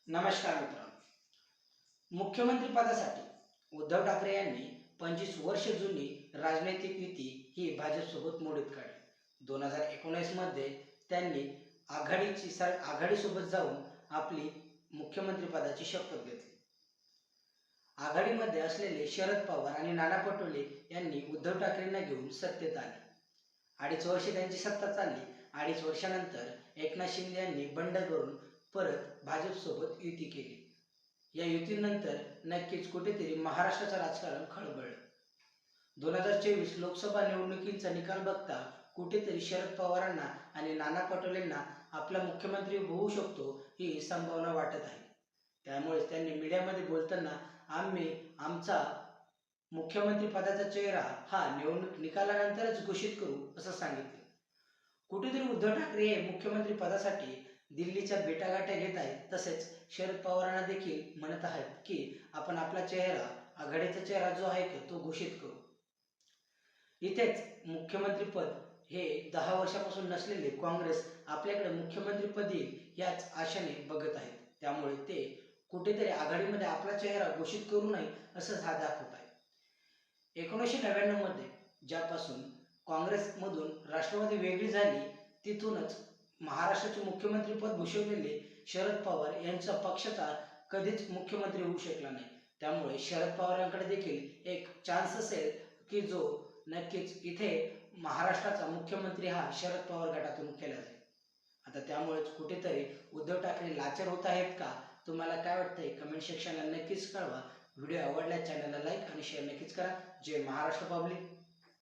नमस्कार मित्रांनो, मुख्यमंत्री पदासाठी उद्धव ठाकरे यांनी 25 वर्ष जुनी राजनैतिक युती ही भाजपसोबत मोडीत काढली. 2019 मध्ये त्यांनी आघाडीसोबत जाऊन आपली मुख्यमंत्री पदाची शपथ घेतली. आघाडीमध्ये असलेले शरद पवार आणि नाना पटोले यांनी उद्धव ठाकरेंना घेऊन सत्तेत आले. 2.5 वर्षे त्यांची सत्ता चालली. 2.5 वर्षानंतर एकनाथ शिंदे यांनी बंड करून परत भाजपसोबत युती केली. या युतीनंतर नक्कीच कुठेतरी महाराष्ट्राचं राजकारण खळबळलं. 2024 लोकसभा निवडणुकीचा निकाल बघता कुठेतरी शरद पवारांना आणि नाना पटोलेंना आपला मुख्यमंत्री होऊ शकतो ही संभावना वाटत आहे. त्यामुळे त्यांनी मीडियामध्ये बोलताना आमचा मुख्यमंत्री पदाचा चेहरा हा निवडणूक निकालानंतरच घोषित करू असं सांगितलं. कुठेतरी उद्धव ठाकरे हे मुख्यमंत्री पदासाठी दिल्लीच्या भेटागाठ्या घेत आहेत. तसेच शरद पवारांना देखील म्हणत आहेत की आपण आपला चेहरा, आघाडीचा चेहरा जो आहे तो घोषित करू. इथेच मुख्यमंत्रीपद हे 10 वर्षापासून नसलेले काँग्रेस आपल्याकडे मुख्यमंत्रीपद येईल याच आशेने बघत आहेत. त्यामुळे ते कुठेतरी आघाडीमध्ये आपला चेहरा घोषित करू नये असं हा दाखवत आहे. 1999 मध्ये ज्यापासून काँग्रेसमधून राष्ट्रवादी वेगळी झाली तिथूनच महाराष्ट्राचे मुख्यमंत्रीपद भूषवलेले शरद पवार यांचा पक्षाचा कधीच मुख्यमंत्री होऊ शकला नाही. त्यामुळे शरद पवारांकडे देखील एक चान्स असेल की जो नक्कीच इथे महाराष्ट्राचा मुख्यमंत्री हा शरद पवार गटातून केला जाईल. आता त्यामुळेच कुठेतरी उद्धव ठाकरे लाचार होत आहेत का? तुम्हाला काय वाटतंय? कमेंट सेक्शनला नक्कीच कळवा. व्हिडिओ आवडल्यास चॅनलला लाईक आणि शेअर नक्कीच करा. जय महाराष्ट्र पब्लिक.